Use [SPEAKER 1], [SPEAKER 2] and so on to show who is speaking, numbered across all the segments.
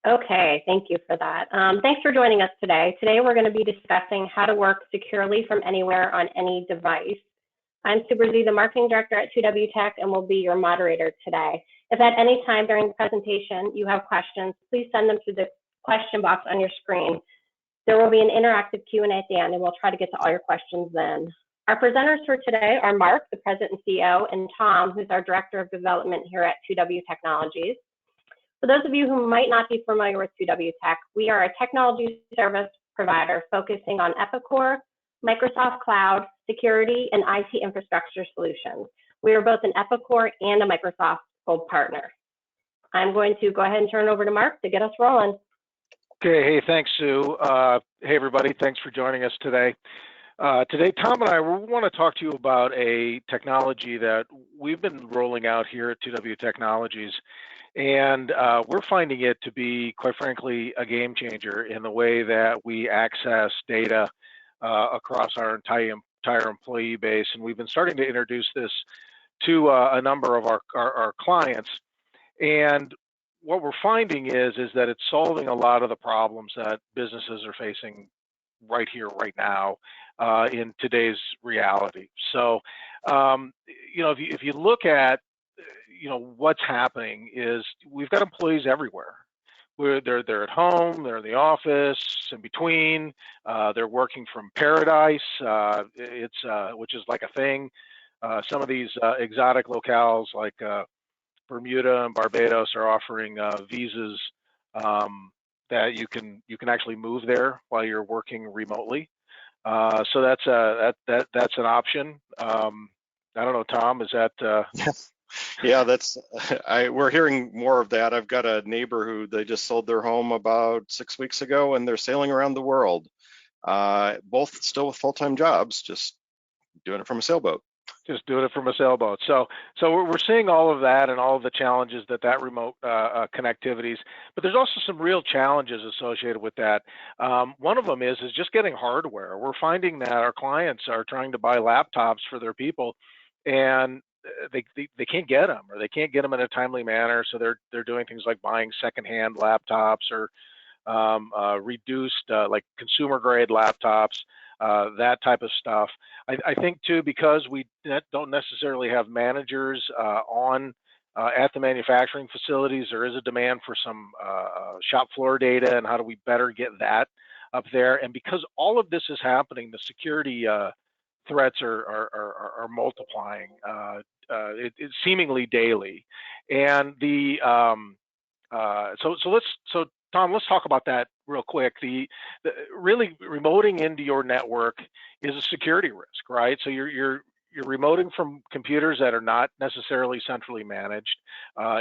[SPEAKER 1] Okay, thank you for that. Thanks for joining us today. Today we're going to be discussing how to work securely from anywhere on any device. I'm Subrzi, the Marketing Director at 2W Tech, and will be your moderator today. If at any time during the presentation you have questions, please send them to the question box on your screen. There will be an interactive Q&A at the end, and we'll try to get to all your questions then. Our presenters for today are Mark, the President and CEO, and Tom, who's our Director of Development here at 2W Technologies. For those of you who might not be familiar with 2W Tech, we are a technology service provider focusing on Epicor, Microsoft Cloud, security, and IT infrastructure solutions. We are both an Epicor and a Microsoft Gold partner. I'm going to go ahead and turn it over to Mark to get us rolling.
[SPEAKER 2] Okay, hey, thanks, Sue. Hey, everybody, thanks for joining us today. Today, Tom and I want to talk to you about a technology that we've been rolling out here at 2W Technologies. And we're finding it to be, quite frankly, a game changer in the way that we access data across our entire employee base. And we've been starting to introduce this to a number of our clients. And what we're finding is that it's solving a lot of the problems that businesses are facing right here, right now, in today's reality. So, if you look at what's happening is we've got employees everywhere. They're at home, they're in the office, in between. They're working from paradise, which is like a thing. Some of these exotic locales like Bermuda and Barbados are offering visas that you can actually move there while you're working remotely. So that's an option. I don't know, Tom, is that?
[SPEAKER 3] Yeah, we're hearing more of that. I've got a neighbor who they just sold their home about 6 weeks ago, and they're sailing around the world, both still with full-time jobs, just doing it from a sailboat.
[SPEAKER 2] Just doing it from a sailboat. So we're seeing all of that and all of the challenges that remote connectivities, but there's also some real challenges associated with that. One of them is just getting hardware. We're finding that our clients are trying to buy laptops for their people, and they can't get them, or they can't get them in a timely manner. So they're doing things like buying secondhand laptops or reduced like consumer grade laptops, that type of stuff. I think too, because we don't necessarily have managers at the manufacturing facilities, there is a demand for some shop floor data and how do we better get that up there. And because all of this is happening, the security threats are multiplying it seemingly daily. And so Tom, let's talk about that real quick. The really remoting into your network is a security risk, right? So you're remoting from computers that are not necessarily centrally managed.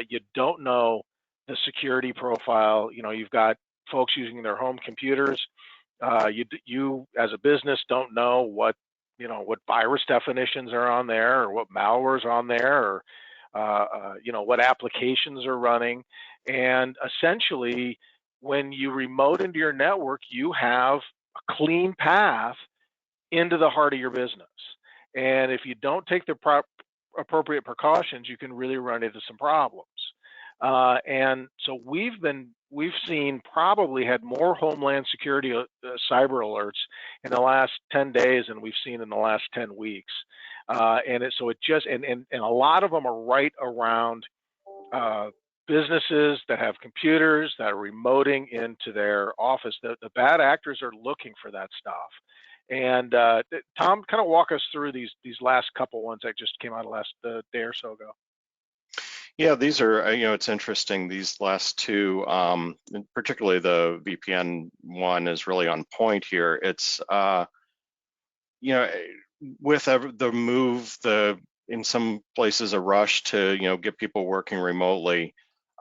[SPEAKER 2] You don't know the security profile. You've got folks using their home computers. You as a business don't know what virus definitions are on there, or what malware is on there, or what applications are running. And essentially, when you remote into your network, you have a clean path into the heart of your business. And if you don't take the appropriate precautions, you can really run into some problems. And so we've seen probably had more Homeland Security cyber alerts in the last 10 days than we've seen in the last 10 weeks. And a lot of them are right around businesses that have computers that are remoting into their office. The bad actors are looking for that stuff. And Tom, kind of walk us through these last couple ones that just came out last day or so ago.
[SPEAKER 3] Yeah, these are, it's interesting, these last two, particularly the VPN one is really on point here. It's, with the move, in some places a rush to, get people working remotely,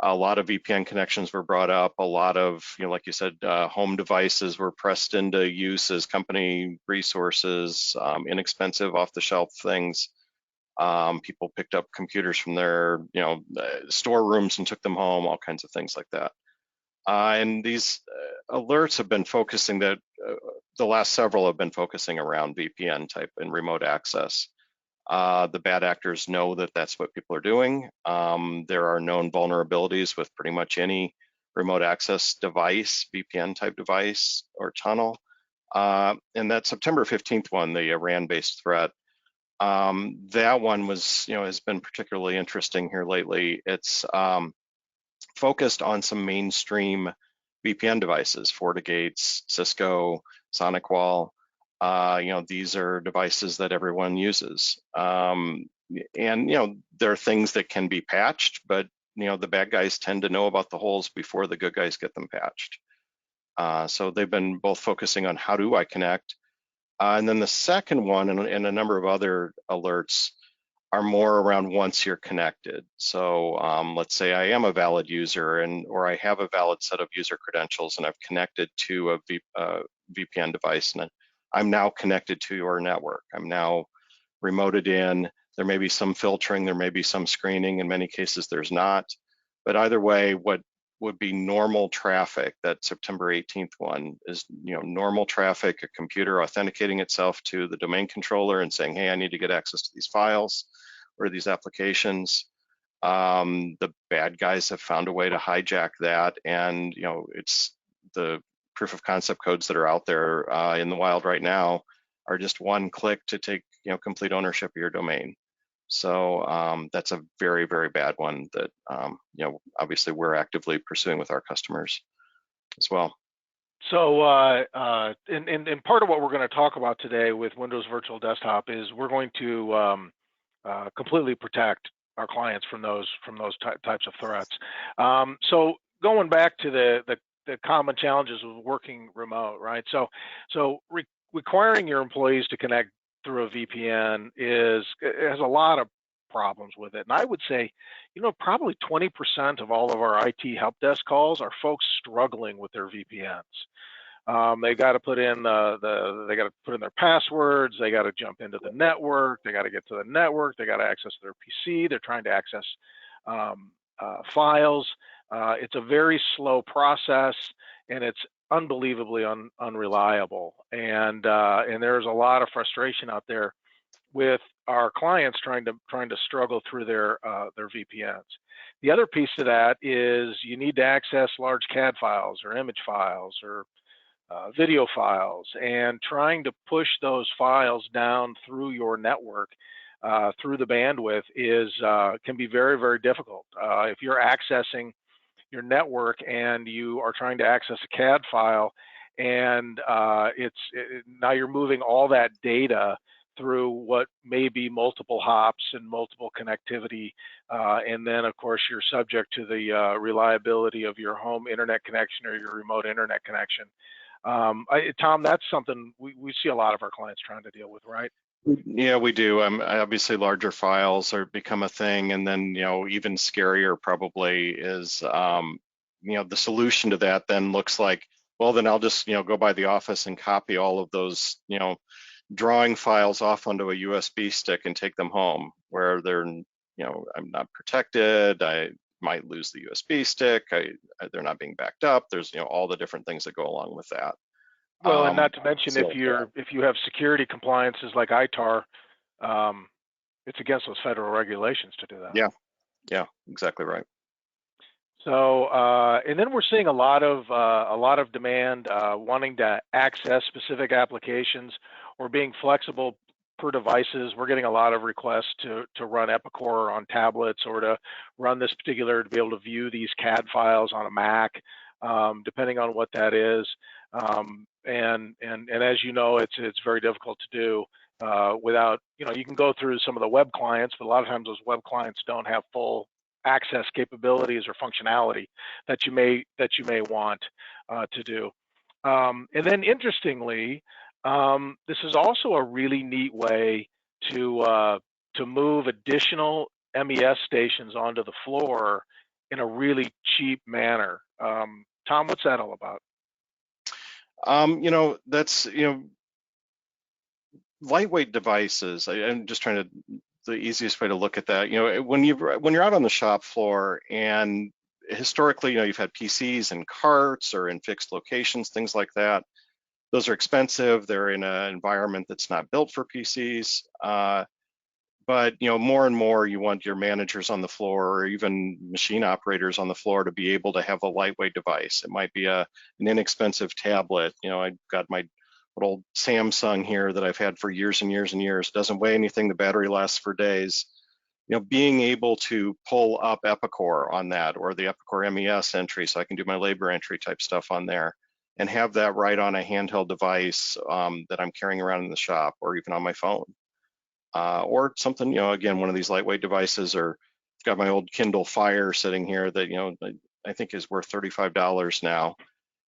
[SPEAKER 3] a lot of VPN connections were brought up, a lot of, like you said, home devices were pressed into use as company resources, inexpensive off-the-shelf things. People picked up computers from their, storerooms and took them home, all kinds of things like that. And these alerts have been focusing the last several have been focusing around VPN type and remote access. The bad actors know that that's what people are doing. There are known vulnerabilities with pretty much any remote access device, VPN type device or tunnel. And that September 15th one, the Iran-based threat, that one was, has been particularly interesting here lately. It's focused on some mainstream VPN devices, FortiGates, Cisco, SonicWall. These are devices that everyone uses. And there are things that can be patched, but the bad guys tend to know about the holes before the good guys get them patched. So they've been both focusing on how do I connect, and then the second one and a number of other alerts are more around once you're connected. So let's say I am a valid user or I have a valid set of user credentials and I've connected to a VPN device and I'm now connected to your network. I'm now remoted in. There may be some filtering, there may be some screening. In many cases, there's not. But either way, what would be normal traffic, that September 18th one is, normal traffic, a computer authenticating itself to the domain controller and saying, hey, I need to get access to these files or these applications. The bad guys have found a way to hijack that, and it's the proof of concept codes that are out there in the wild right now are just one click to take complete ownership of your domain. So that's a very, very bad one that obviously we're actively pursuing with our customers as well.
[SPEAKER 2] So and part of what we're going to talk about today with Windows Virtual Desktop is we're going to completely protect our clients from those types of threats. So going back to the common challenges of working remote, right? So requiring your employees to connect through a VPN has a lot of problems with it. And I would say, probably 20% of all of our IT help desk calls are folks struggling with their VPNs. They got to put in their passwords. They got to jump into the network. They got to get to the network. They got to access their PC. They're trying to access files. It's a very slow process, and it's unbelievably unreliable. And there's a lot of frustration out there with our clients trying to struggle through their VPNs. The other piece of that is you need to access large CAD files or image files or video files, and trying to push those files down through your network through the bandwidth can be very, very difficult. If you're accessing your network and you are trying to access a CAD file, and now you're moving all that data through what may be multiple hops and multiple connectivity, and then of course you're subject to the reliability of your home internet connection or your remote internet connection. Tom, that's something we see a lot of our clients trying to deal with, right?
[SPEAKER 3] Yeah, we do. Obviously, larger files are become a thing, and then even scarier probably is the solution to that then looks like, well, then I'll just go by the office and copy all of those drawing files off onto a USB stick and take them home, where they're I'm not protected. I might lose the USB stick. They're not being backed up. There's all the different things that go along with that.
[SPEAKER 2] Well, and not to mention, if you have security compliances like ITAR, it's against those federal regulations to do that.
[SPEAKER 3] Yeah, exactly right.
[SPEAKER 2] So, and then we're seeing a lot of demand wanting to access specific applications or being flexible per devices. We're getting a lot of requests to run Epicor on tablets, or to run this particular, to be able to view these CAD files on a Mac, depending on what that is. And as you know, it's very difficult to do without, you can go through some of the web clients, but a lot of times those web clients don't have full access capabilities or functionality that you may want to do. And then interestingly, this is also a really neat way to move additional MES stations onto the floor in a really cheap manner. Tom, what's that all about?
[SPEAKER 3] That's lightweight devices. I'm just trying to, the easiest way to look at that. When you're out on the shop floor, and historically, you've had PCs in carts or in fixed locations, things like that. Those are expensive. They're in an environment that's not built for PCs. but more and more you want your managers on the floor or even machine operators on the floor to be able to have a lightweight device. It might be an inexpensive tablet. I've got my old Samsung here that I've had for years and years and years. It doesn't weigh anything. The battery lasts for days. Being able to pull up Epicor on that, or the Epicor MES entry, so I can do my labor entry type stuff on there, and have that right on a handheld device that I'm carrying around in the shop, or even on my phone. Or something, again, one of these lightweight devices, or I've got my old Kindle Fire sitting here that, I think is worth $35 now.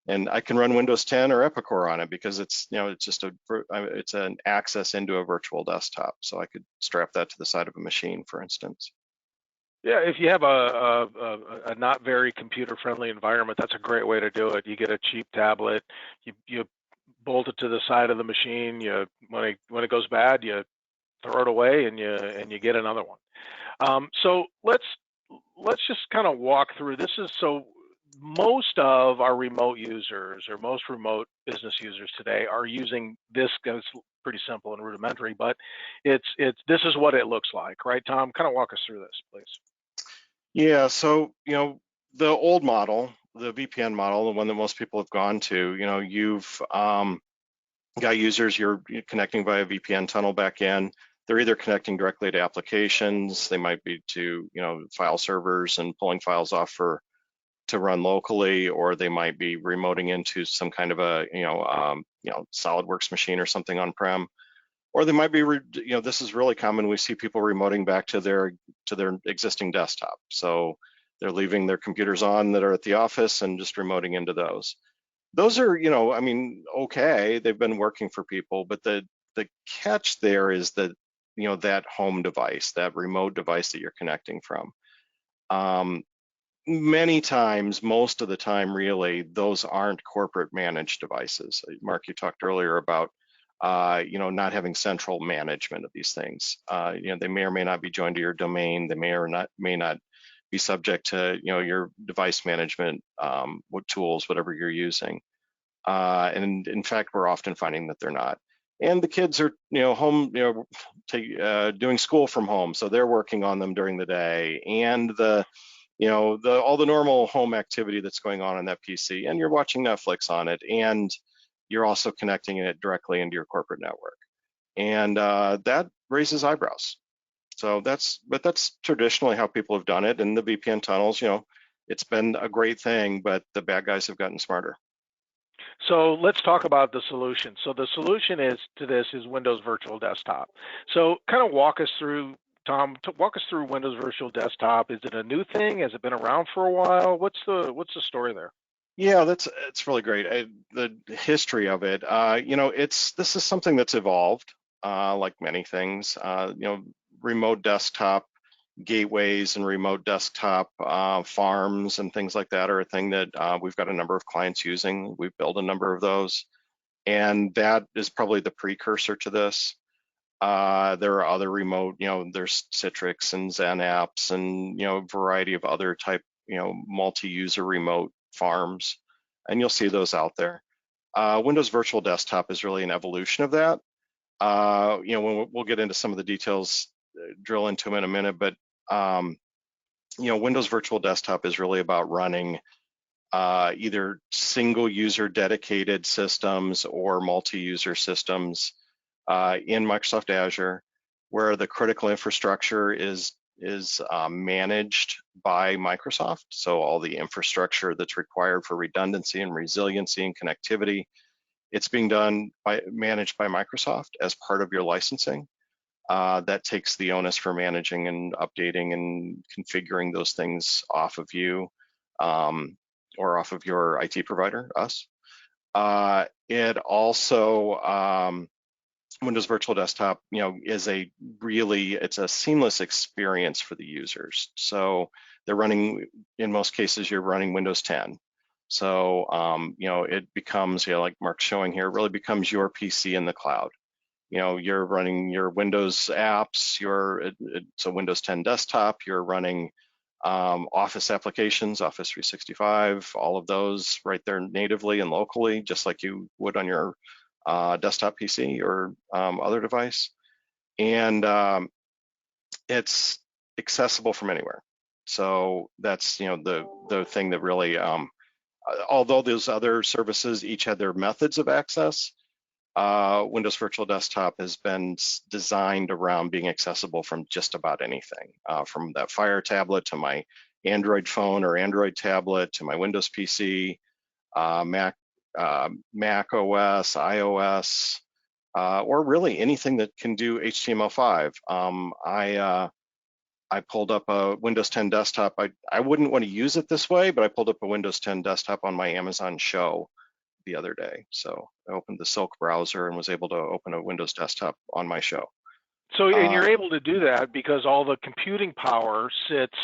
[SPEAKER 3] And I can run Windows 10 or Epicor on it because it's, it's just it's an access into a virtual desktop. So I could strap that to the side of a machine, for instance.
[SPEAKER 2] Yeah, if you have a not very computer-friendly environment, that's a great way to do it. You get a cheap tablet, you bolt it to the side of the machine. When it goes bad, you throw it away and you get another one. So let's just kind of walk through. This is so most of our remote users or most remote business users today are using this. It's pretty simple and rudimentary, but this is what it looks like, right, Tom? Kind of walk us through this, please.
[SPEAKER 3] Yeah, so the old model, the VPN model, the one that most people have gone to, you've got users, you're connecting via VPN tunnel back in. They're either connecting directly to applications, they might be to file servers and pulling files off to run locally, or they might be remoting into some kind of a SolidWorks machine or something on-prem, or they might be this is really common. We see people remoting back to their existing desktop, so they're leaving their computers on that are at the office and just remoting into those. Those are, okay, they've been working for people, but the catch there is that, that home device, that remote device that you're connecting from. Many times, most of the time, really, those aren't corporate managed devices. Mark, you talked earlier about, not having central management of these things. They may or may not be joined to your domain. They may not be subject to, your device management tools, whatever you're using. And in fact, we're often finding that they're not. And the kids are, home, doing school from home, so they're working on them during the day, and all the normal home activity that's going on that PC, and you're watching Netflix on it, and you're also connecting it directly into your corporate network, and that raises eyebrows. So that's traditionally how people have done it. And the VPN tunnels, it's been a great thing, but the bad guys have gotten smarter.
[SPEAKER 2] So let's talk about the solution. So the solution to this is Windows Virtual Desktop. So kind of walk us through, Tom, walk us through Windows Virtual Desktop. Is it a new thing? Has it been around for a while? What's the story there?
[SPEAKER 3] Yeah, it's really great. The history of it, this is something that's evolved, like many things. Remote desktop gateways and remote desktop farms and things like that are a thing that we've got a number of clients using. We've built a number of those, and that is probably the precursor to this. There are other remote, there's Citrix and Zen apps and, a variety of other type, multi-user remote farms, and you'll see those out there. Windows Virtual Desktop is really an evolution of that. We'll get into some of the details, drill into them in a minute, but Windows Virtual Desktop is really about running either single user dedicated systems or multi-user systems in Microsoft Azure, where the critical infrastructure is managed by Microsoft. So all the infrastructure that's required for redundancy and resiliency and connectivity, it's being managed by Microsoft as part of your licensing. That takes the onus for managing and updating and configuring those things off of you or off of your IT provider, us. It also, Windows Virtual Desktop, is it's a seamless experience for the users. So they're running, in most cases, you're running Windows 10. So, it becomes, like Mark's showing here, it really becomes your PC in the cloud. You're running your Windows apps, it's a Windows 10 desktop, you're running Office applications, Office 365, all of those right there natively and locally, just like you would on your desktop PC or other device. And it's accessible from anywhere. So that's the thing that really, although those other services each had their methods of access, Windows Virtual Desktop has been designed around being accessible from just about anything, from that Fire tablet to my Android phone or Android tablet to my Windows PC, Mac OS, iOS, or really anything that can do HTML5. I pulled up a Windows 10 desktop. I wouldn't want to use it this way, but I pulled up a Windows 10 desktop on my Amazon show the other day. So I opened the Silk browser and was able to open a Windows desktop on my show.
[SPEAKER 2] So, and you're able to do that because all the computing power sits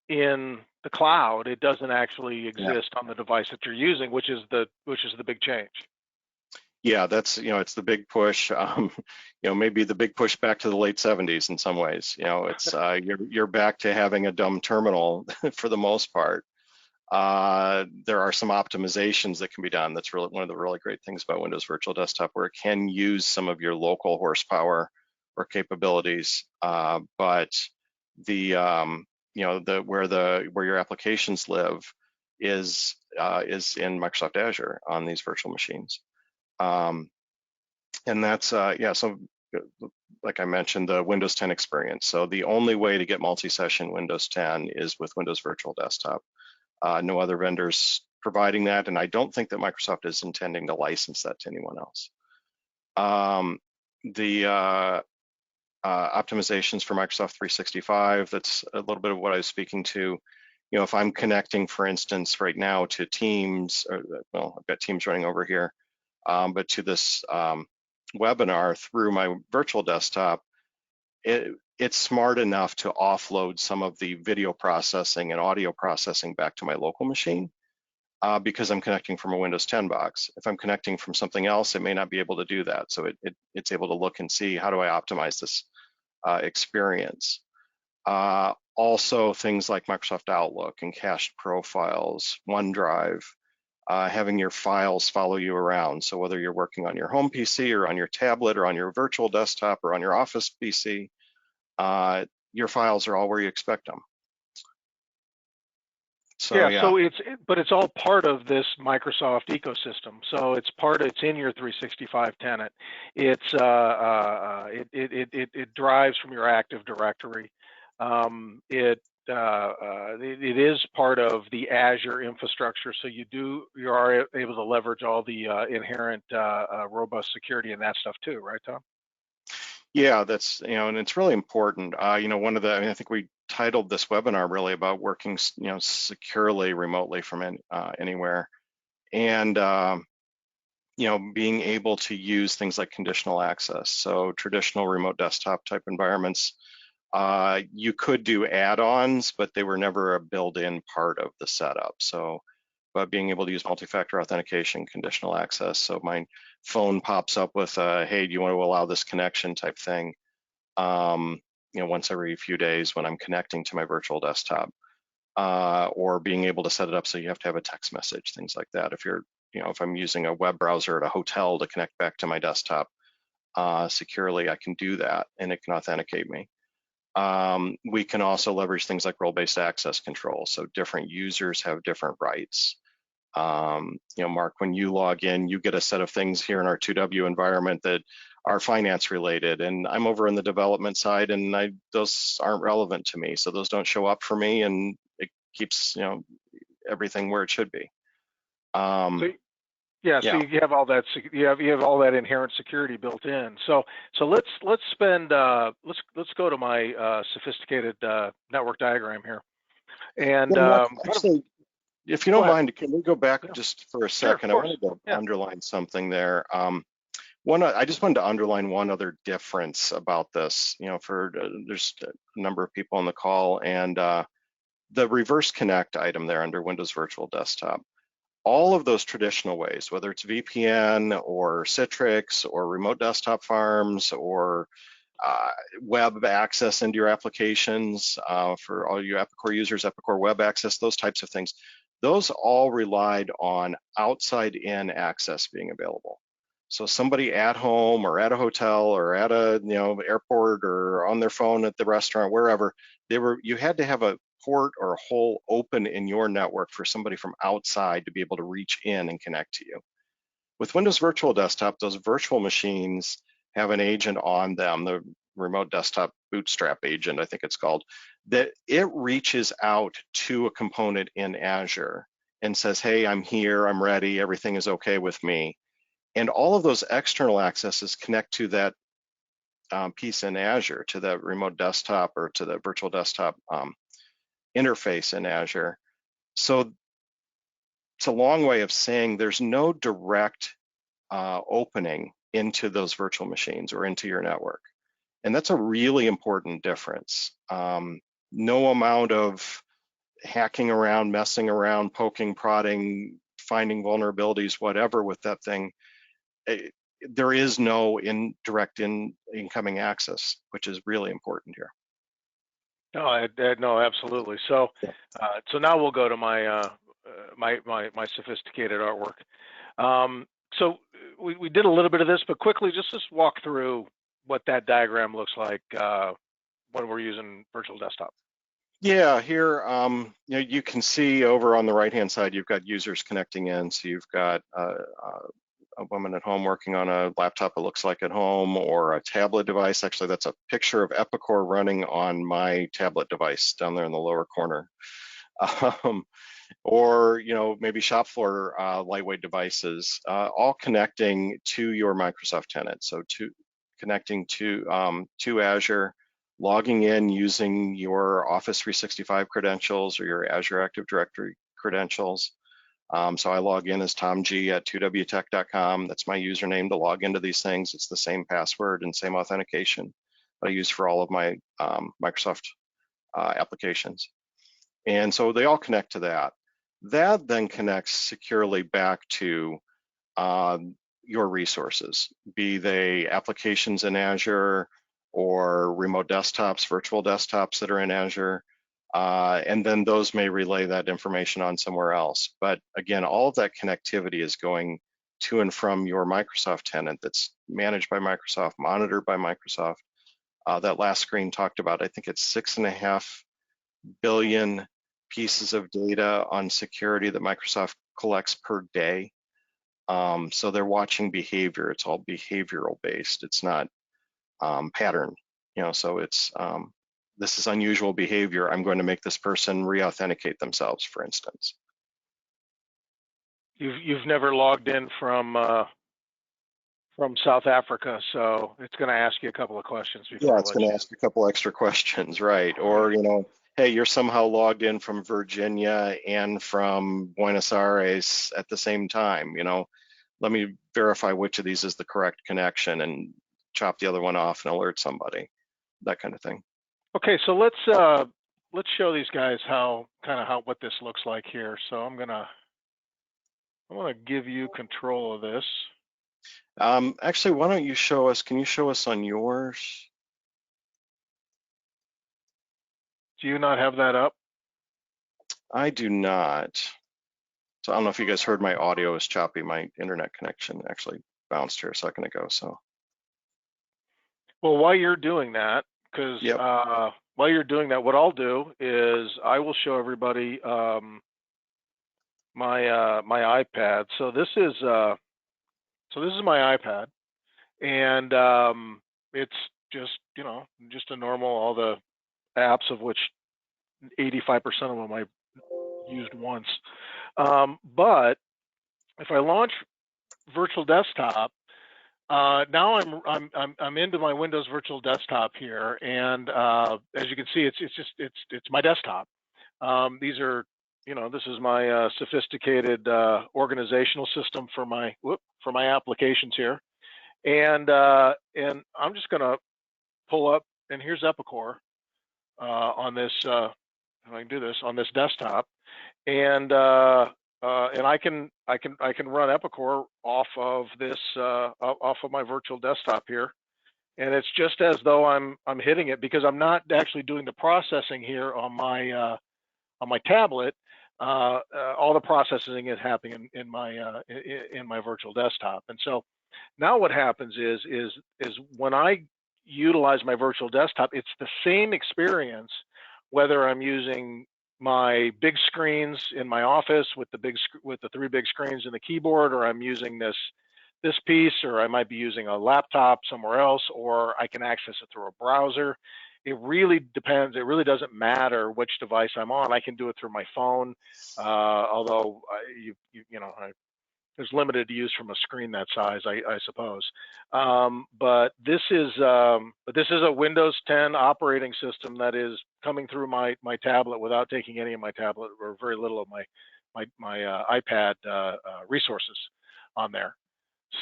[SPEAKER 2] in the cloud. It doesn't actually exist on the device that you're using, which is the big change.
[SPEAKER 3] Yeah, that's, it's the big push. Maybe the big push back to the late 70s in some ways. It's you're back to having a dumb terminal for the most part. There are some optimizations that can be done. That's really one of the really great things about Windows Virtual Desktop, where it can use some of your local horsepower or capabilities, but the where your applications live is in Microsoft Azure on these virtual machines. And that's, so like I mentioned, the Windows 10 experience. So the only way to get multi-session Windows 10 is with Windows Virtual Desktop. No other vendors providing that, and I don't think that Microsoft is intending to license that to anyone else. The optimizations for Microsoft 365, that's a little bit of what I was speaking to. If I'm connecting, for instance, right now to Teams, well, I've got Teams running over here, but to this webinar through my virtual desktop, it's smart enough to offload some of the video processing and audio processing back to my local machine because I'm connecting from a Windows 10 box. If I'm connecting from something else, it may not be able to do that. So it's able to look and see, how do I optimize this experience? Also, things like Microsoft Outlook and cached profiles, OneDrive, having your files follow you around. So whether you're working on your home PC or on your tablet or on your virtual desktop or on your office PC, your files are all where you expect them. So,
[SPEAKER 2] so it's all part of this Microsoft ecosystem. So it's in your 365 tenant. It drives from your Active Directory. It is part of the Azure infrastructure. So you are able to leverage all the inherent robust security and that stuff too, right, Tom?
[SPEAKER 3] Yeah, that's, and it's really important. I think we titled this webinar really about working, securely remotely from anywhere, and being able to use things like conditional access. So traditional remote desktop type environments, you could do add-ons, but they were never a built-in part of the setup. So, but being able to use multi-factor authentication, conditional access. So my phone pops up with hey, do you want to allow this connection type thing? Once every few days when I'm connecting to my virtual desktop, or being able to set it up so you have to have a text message, things like that. If I'm using a web browser at a hotel to connect back to my desktop securely, I can do that and it can authenticate me. We can also leverage things like role-based access control. So different users have different rights. Mark, when you log in, you get a set of things here in our 2W environment that are finance related, and I'm over in the development side, and those aren't relevant to me. So those don't show up for me, and it keeps everything where it should be.
[SPEAKER 2] So you have all that you have all that inherent security built in. So let's go to my sophisticated network diagram here, and
[SPEAKER 3] actually, if you don't mind, can we go back just for a second?
[SPEAKER 2] Sure,
[SPEAKER 3] I wanted to underline something there. I just wanted to underline one other difference about this. There's a number of people on the call, and the reverse connect item there under Windows Virtual Desktop. All of those traditional ways, whether it's VPN or Citrix or remote desktop farms or web access into your applications for all you Epicor users, Epicor web access, those types of things, those all relied on outside-in access being available. So somebody at home or at a hotel or at a airport or on their phone at the restaurant, wherever, you had to have a port or a hole open in your network for somebody from outside to be able to reach in and connect to you. With Windows Virtual Desktop, those virtual machines have an agent on them, the Remote Desktop Bootstrap agent, I think it's called, that it reaches out to a component in Azure and says, hey, I'm here, I'm ready, everything is okay with me. And all of those external accesses connect to that piece in Azure, to the Remote Desktop or to the Virtual Desktop interface in Azure. So it's a long way of saying there's no direct opening into those virtual machines or into your network. And that's a really important difference. No amount of hacking around, messing around, poking, prodding, finding vulnerabilities, whatever with that thing, there is no direct incoming access, which is really important here.
[SPEAKER 2] No, no, absolutely. So, so now we'll go to my my sophisticated artwork. So we did a little bit of this, but quickly, just walk through what that diagram looks like when we're using Virtual Desktop.
[SPEAKER 3] Yeah, here you can see over on the right-hand side, you've got users connecting in. So you've got a woman at home working on a laptop, it looks like at home, or a tablet device. Actually, that's a picture of Epicor running on my tablet device down there in the lower corner. Or maybe shop floor lightweight devices, all connecting to your Microsoft tenant. So connecting to Azure, logging in using your Office 365 credentials or your Azure Active Directory credentials. So I log in as Tom G at 2wtech.com. That's my username to log into these things. It's the same password and same authentication that I use for all of my Microsoft applications. And so they all connect to that. That then connects securely back to your resources, be they applications in Azure or remote desktops, virtual desktops that are in Azure. And then those may relay that information on somewhere else. But again, all of that connectivity is going to and from your Microsoft tenant that's managed by Microsoft, monitored by Microsoft. That last screen talked about, I think it's 6.5 billion pieces of data on security that Microsoft collects per day. So they're watching behavior. It's all behavioral based. It's not pattern. So it's this is unusual behavior. I'm going to make this person re-authenticate themselves, for instance.
[SPEAKER 2] You've never logged in from South Africa, so it's going to ask you a couple of questions before.
[SPEAKER 3] Yeah, it's going to ask a couple extra questions, right? Or hey, you're somehow logged in from Virginia and from Buenos Aires at the same time. Let me verify which of these is the correct connection and chop the other one off and alert somebody. That kind of thing.
[SPEAKER 2] Okay, so let's show these guys what this looks like here. So I'm gonna give you control of this.
[SPEAKER 3] Actually, why don't you show us? Can you show us on yours?
[SPEAKER 2] Do you not have that up?
[SPEAKER 3] I do not. So I don't know if you guys heard my audio is choppy. My internet connection actually bounced here a second ago. So.
[SPEAKER 2] Well, while you're doing that, because while you're doing that, what I'll do is I will show everybody my iPad. So this is my iPad, and it's just a normal, all the apps of which 85% of them I used once. But if I launch Virtual Desktop, now I'm into my Windows Virtual Desktop here, and as you can see, it's my desktop. These are this is my sophisticated organizational system for my applications here, and I'm just gonna pull up, and here's Epicor on this. If I can do this on this desktop, and I can run Epicor off of this off of my virtual desktop here, and it's just as though I'm hitting it, because I'm not actually doing the processing here on my tablet. All the processing is happening in my virtual desktop, and so Now what happens is when I utilize my virtual desktop, it's the same experience whether I'm using my big screens in my office with the 3 big screens and the keyboard, or I'm using this piece, or I might be using a laptop somewhere else, or I can access it through a browser. It really depends. It really doesn't matter which device I'm on. I can do it through my phone, although there's limited use from a screen that size, I suppose. But this is a Windows 10 operating system that is coming through my tablet without taking any of my tablet or very little of my iPad resources on there.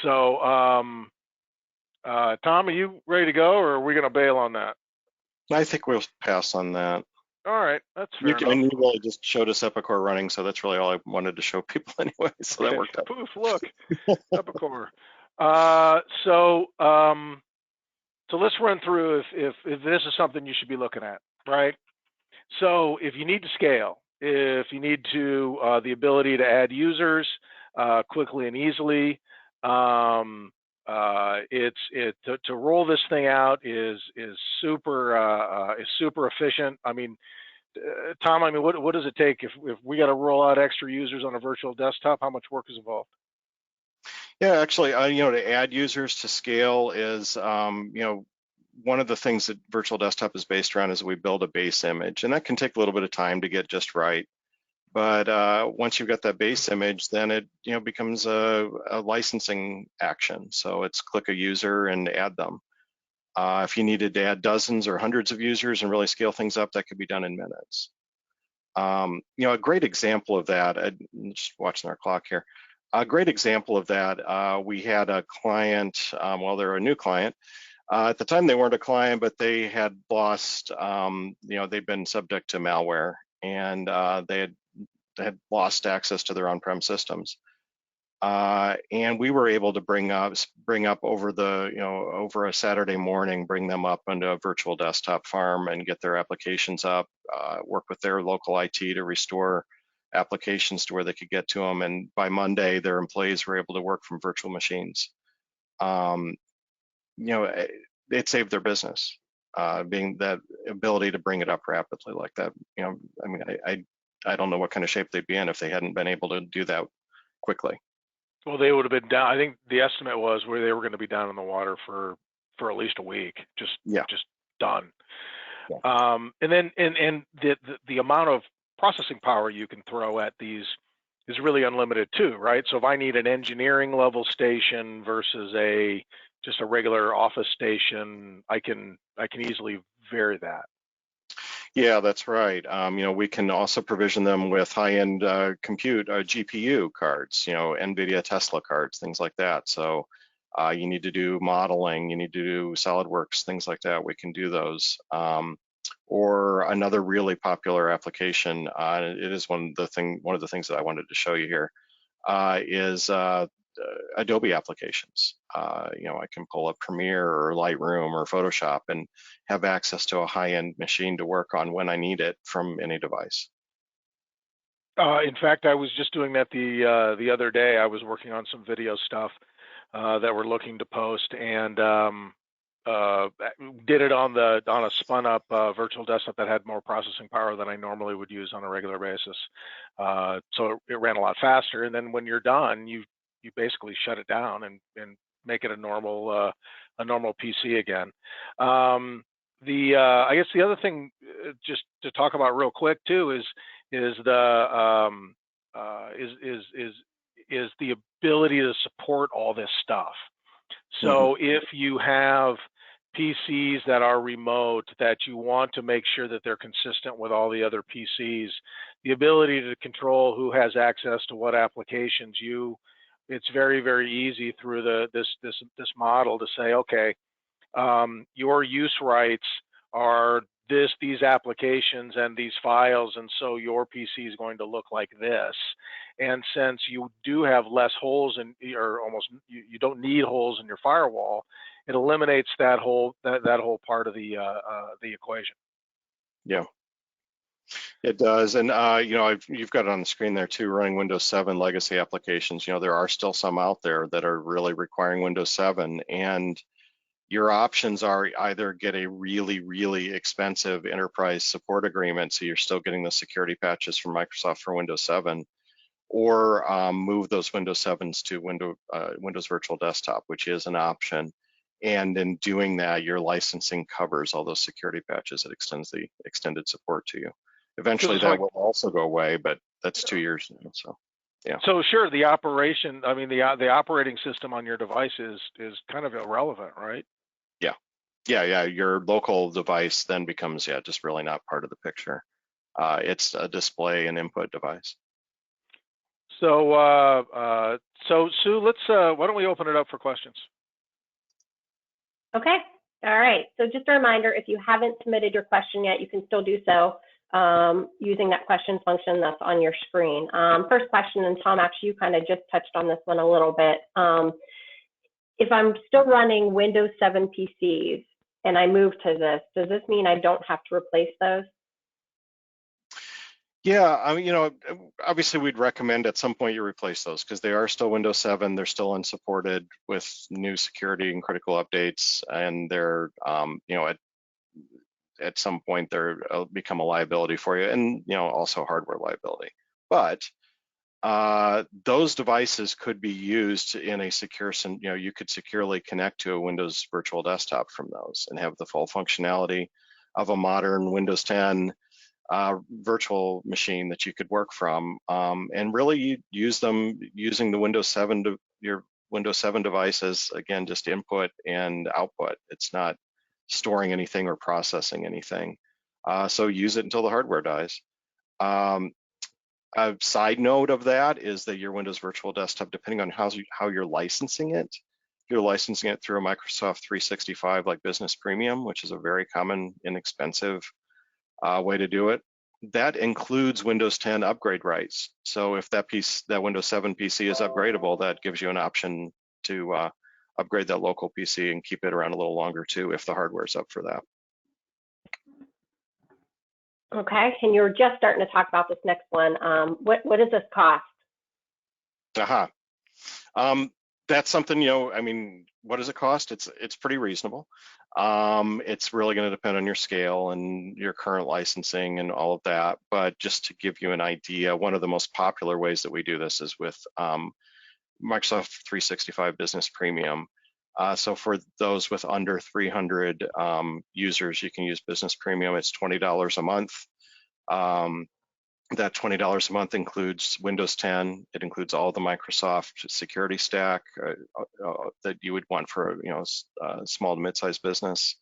[SPEAKER 2] So, Tom, are you ready to go, or are we going to bail on that?
[SPEAKER 3] I think we'll pass on that.
[SPEAKER 2] All right, that's fair enough.
[SPEAKER 3] And you really just showed us Epicor running, so that's really all I wanted to show people anyway. So
[SPEAKER 2] okay.
[SPEAKER 3] That worked out.
[SPEAKER 2] Poof! Look, Epicor. So let's run through if this is something you should be looking at, right? So if you need to scale, if you need to the ability to add users quickly and easily, to roll this thing out is super efficient. I mean, Tom, what does it take if we got to roll out extra users on a virtual desktop? How much work is involved?
[SPEAKER 3] Yeah, actually, to add users to scale is, one of the things that virtual desktop is based around is we build a base image, and that can take a little bit of time to get just right. But once you've got that base image, then it becomes a licensing action. So it's click a user and add them. If you needed to add dozens or hundreds of users and really scale things up, that could be done in minutes. A great example of that, just watching our clock here, a great example of that, we had a client, they're a new client. At the time they weren't a client, but they had lost, they'd been subject to malware, and they had lost access to their on-prem systems. And we were able to bring up over a Saturday morning, bring them up into a virtual desktop farm and get their applications up, work with their local IT to restore applications to where they could get to them. And by Monday, their employees were able to work from virtual machines. It saved their business, being that ability to bring it up rapidly like that. I don't know what kind of shape they'd be in if they hadn't been able to do that quickly.
[SPEAKER 2] Well, they would have been down. I think the estimate was where they were going to be down in the water for at least a week, just done. Yeah. And then the amount of processing power you can throw at these is really unlimited too, right? So if I need an engineering level station versus just a regular office station, I can easily vary that.
[SPEAKER 3] Yeah, that's right. We can also provision them with high-end compute GPU cards, NVIDIA Tesla cards, things like that. So you need to do modeling, you need to do SolidWorks, things like that. We can do those. Or another really popular application, it is one of the things that I wanted to show you here, is Adobe Applications. I can pull up Premiere or Lightroom or Photoshop and have access to a high-end machine to work on when I need it from any device.
[SPEAKER 2] In fact, I was just doing that the other day. I was working on some video stuff that we're looking to post, and did it on a spun up virtual desktop that had more processing power than I normally would use on a regular basis. So it ran a lot faster. And then when you're done, you basically shut it down and make it a normal PC again. I guess the other thing, just to talk about real quick too, is the ability to support all this stuff. So if you have PCs that are remote that you want to make sure that they're consistent with all the other PCs, the ability to control who has access to what applications, it's very, very easy through this model to say, okay, your use rights are these applications and these files, and so your PC is going to look like this. And since you do have less holes you don't need holes in your firewall, it eliminates that whole part of the equation.
[SPEAKER 3] Yeah. It does, and you've got it on the screen there too, running Windows 7 legacy applications. There are still some out there that are really requiring Windows 7, and your options are either get a really, really expensive enterprise support agreement, so you're still getting the security patches from Microsoft for Windows 7, or move those Windows 7s to Windows Virtual Desktop, which is an option. And in doing that, your licensing covers all those security patches. It extends the extended support to you. Eventually, that will also go away, but that's 2 years now. So, yeah.
[SPEAKER 2] So sure, the operation, I mean, the operating system on your device is kind of irrelevant, right?
[SPEAKER 3] Yeah. Your local device then becomes just really not part of the picture. It's a display and input device.
[SPEAKER 2] So Sue, let's why don't we open it up for questions?
[SPEAKER 1] Okay. All right. So just a reminder, if you haven't submitted your question yet, you can still do so using that questions function that's on your screen. First question, and Tom, actually, you kind of just touched on this one a little bit. If I'm still running Windows 7 PCs and I move to this, does this mean I don't have to replace those?
[SPEAKER 3] Yeah, I mean, obviously we'd recommend at some point you replace those because they are still Windows 7. They're still unsupported with new security and critical updates, and they're, at some point they'll become a liability for you, and also hardware liability. But those devices could be used in a secure, you could securely connect to a Windows Virtual Desktop from those and have the full functionality of a modern Windows 10 virtual machine that you could work from, and really use them using the Windows 7 your Windows 7 devices, again, just input and output. It's not storing anything or processing anything. So use it until the hardware dies. A side note of that is that your Windows Virtual Desktop, depending on how you're licensing it, if you're licensing it through a Microsoft 365 like Business Premium, which is a very common, inexpensive way to do it, that includes Windows 10 upgrade rights. So if that Windows 7 PC is upgradable, that gives you an option to upgrade that local PC and keep it around a little longer too, if the hardware is up for that.
[SPEAKER 1] Okay, and you're just starting to talk about this next one. What does this cost?
[SPEAKER 3] That's something, I mean, what does it cost? It's pretty reasonable. It's really going to depend on your scale and your current licensing and all of that. But just to give you an idea, one of the most popular ways that we do this is with Microsoft 365 Business Premium. So for those with under 300 users, you can use Business Premium. It's $20 a month. That $20 a month includes Windows 10. It includes all the Microsoft security stack that you would want for a small to mid-sized business.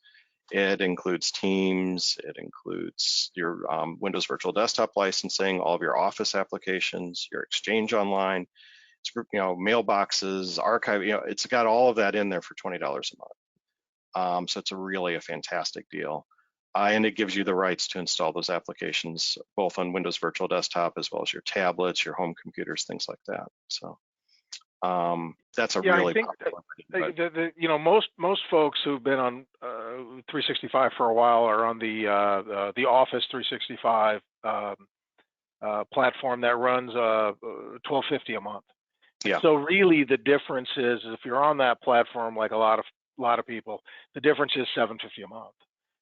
[SPEAKER 3] It includes Teams. It includes your Windows Virtual Desktop licensing, all of your Office applications, your Exchange Online. It's mailboxes, archive. It's got all of that in there for $20 a month. So it's a fantastic deal. And it gives you the rights to install those applications both on Windows Virtual Desktop as well as your tablets, your home computers, things like that. So that's a really popular.
[SPEAKER 2] Most folks who've been on 365 for a while are on the Office 365 platform that runs $12.50 a month.
[SPEAKER 3] Yeah.
[SPEAKER 2] So really, the difference is if you're on that platform, like a lot of people, the difference is $7.50 a month.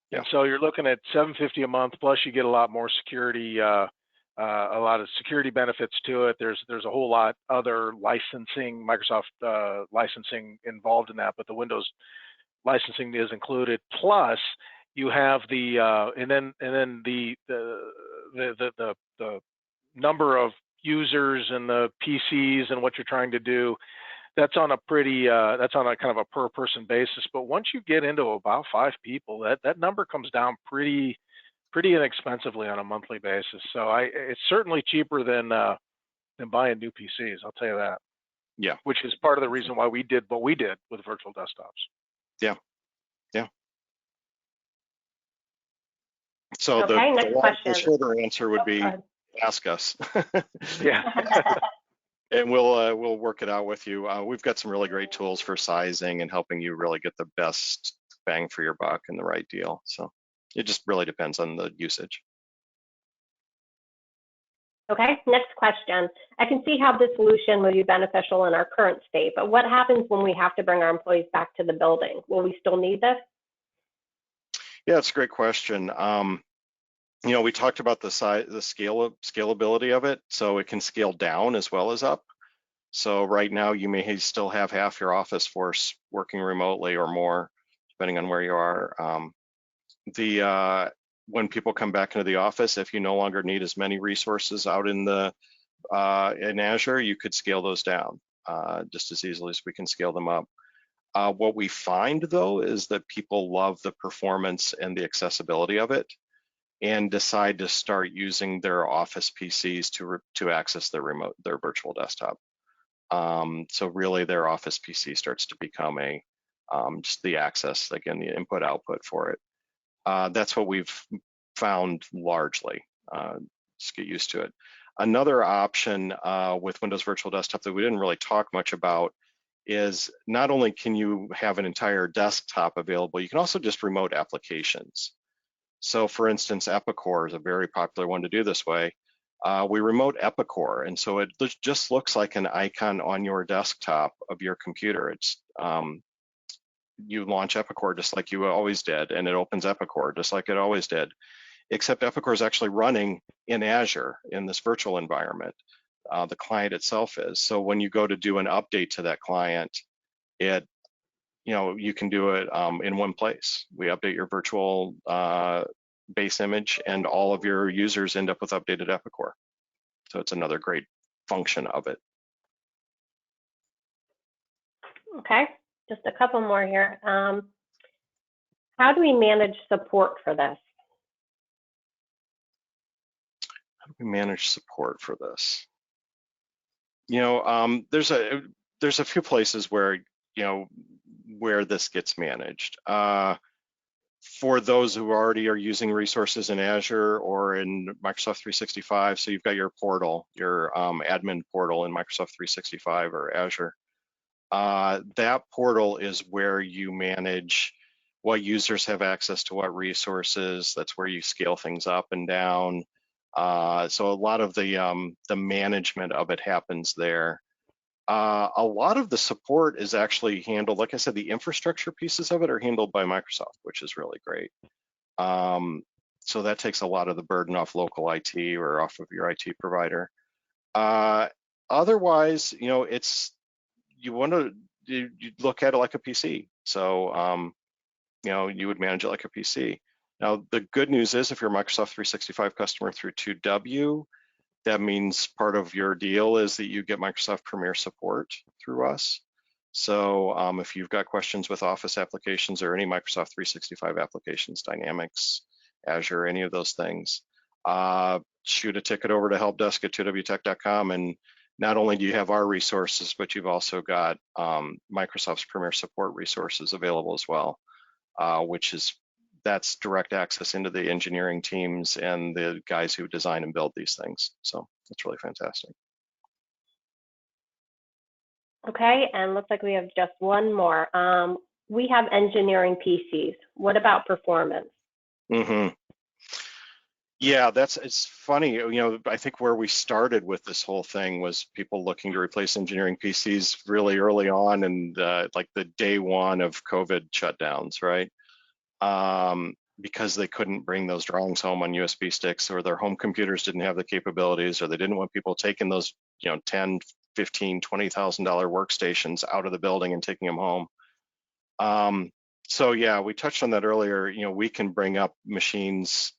[SPEAKER 3] Yeah.
[SPEAKER 2] And so you're looking at $7.50 a month, plus you get a lot more security, a lot of security benefits to it. There's a whole lot other licensing, Microsoft licensing involved in that, but the Windows licensing is included. Plus, you have the and then the number of users and the PCs and what you're trying to do. That's on a kind of a per person basis. But once you get into about 5 people, that number comes down pretty inexpensively on a monthly basis. So it's certainly cheaper than buying new PCs. I'll tell you that.
[SPEAKER 3] Yeah.
[SPEAKER 2] Which is part of the reason why we did what we did with virtual desktops.
[SPEAKER 3] Yeah. Yeah. So
[SPEAKER 1] okay, next question.
[SPEAKER 3] The shorter answer would be ask us.
[SPEAKER 2] Yeah.
[SPEAKER 3] And we'll work it out with you. We've got some really great tools for sizing and helping you really get the best bang for your buck and the right deal. So it just really depends on the usage.
[SPEAKER 1] Okay, next question. I can see how this solution would be beneficial in our current state, but what happens when we have to bring our employees back to the building? Will we still need this?
[SPEAKER 3] Yeah, it's a great question. We talked about the scalability of it, so it can scale down as well as up. So right now you may still have half your office force working remotely or more, depending on where you are. When people come back into the office, if you no longer need as many resources out in Azure, you could scale those down just as easily as we can scale them up. What we find though is that people love the performance and the accessibility of it, and decide to start using their office PCs to access their virtual desktop. So really, their office PC starts to become just the access, again, the input output for it. That's what we've found largely. Just get used to it. Another option with Windows Virtual Desktop that we didn't really talk much about is not only can you have an entire desktop available, you can also just remote applications. So for instance, Epicor is a very popular one to do this way. We remote Epicor, and so it just looks like an icon on your desktop of your computer. It's you launch Epicor just like you always did, and it opens Epicor just like it always did, except Epicor is actually running in Azure in this virtual environment. The client itself is. So when you go to do an update to that client, you can do it in one place. We update your virtual base image, and all of your users end up with updated Epicor. So it's another great function of it.
[SPEAKER 1] Okay, just a couple more here. How do we manage support for this?
[SPEAKER 3] How do we manage support for this? There's a few places where this gets managed. For those who already are using resources in Azure or in Microsoft 365, so you've got your portal, your admin portal in Microsoft 365 or Azure. That portal is where you manage what users have access to what resources. That's where you scale things up and down. So a lot of the management of it happens there. A lot of the support is actually handled, like I said, the infrastructure pieces of it are handled by Microsoft, which is really great. So that takes a lot of the burden off local IT or off of your IT provider. Otherwise, you look at it like a PC. So, you would manage it like a PC. Now, the good news is if you're a Microsoft 365 customer through 2W, that means part of your deal is that you get Microsoft Premier support through us. So if you've got questions with Office applications or any Microsoft 365 applications, Dynamics, Azure, any of those things, shoot a ticket over to helpdesk@2wtech.com, and not only do you have our resources, but you've also got Microsoft's Premier support resources available as well, that's direct access into the engineering teams and the guys who design and build these things. So that's really fantastic.
[SPEAKER 1] Okay, and looks like we have just one more. We have engineering PCs. What about performance?
[SPEAKER 3] Yeah, it's funny. I think where we started with this whole thing was people looking to replace engineering PCs really early on, and like the day one of COVID shutdowns, right? Because they couldn't bring those drawings home on USB sticks, or their home computers didn't have the capabilities, or they didn't want people taking those, $10, $15, $20,000 workstations out of the building and taking them home. So yeah, we touched on that earlier. We can bring up machines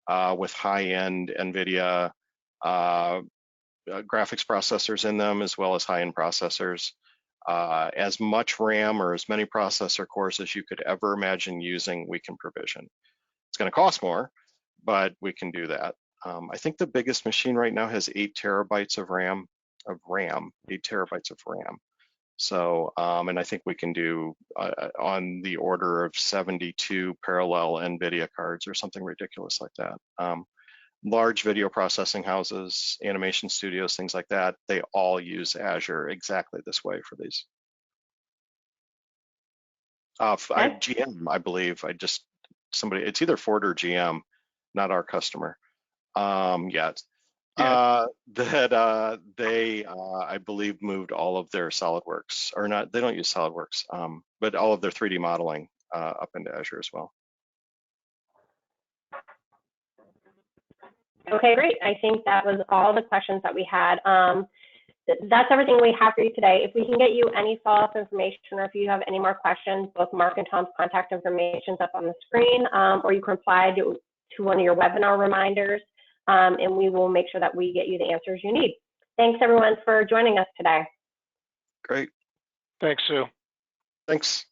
[SPEAKER 3] with high-end NVIDIA graphics processors in them, as well as high-end processors. As much RAM or as many processor cores as you could ever imagine using, we can provision. It's going to cost more, but we can do that. I think the biggest machine right now has 8 terabytes of RAM, 8 terabytes of RAM. So, and I think we can do on the order of 72 parallel NVIDIA cards or something ridiculous like that. Large video processing houses, animation studios, things like that, they all use Azure exactly this way for these. GM, I believe, it's either Ford or GM, not our customer yet. That they, I believe, moved all of their SolidWorks, or not, they don't use SolidWorks, but all of their 3D modeling up into Azure as well.
[SPEAKER 1] Okay, great. I think that was all the questions that we had. That's everything we have for you today. If we can get you any follow-up information, or if you have any more questions, both Mark and Tom's contact information is up on the screen, or you can reply to one of your webinar reminders, and we will make sure that we get you the answers you need. Thanks, everyone, for joining us today.
[SPEAKER 3] Great.
[SPEAKER 2] Thanks, Sue.
[SPEAKER 3] Thanks.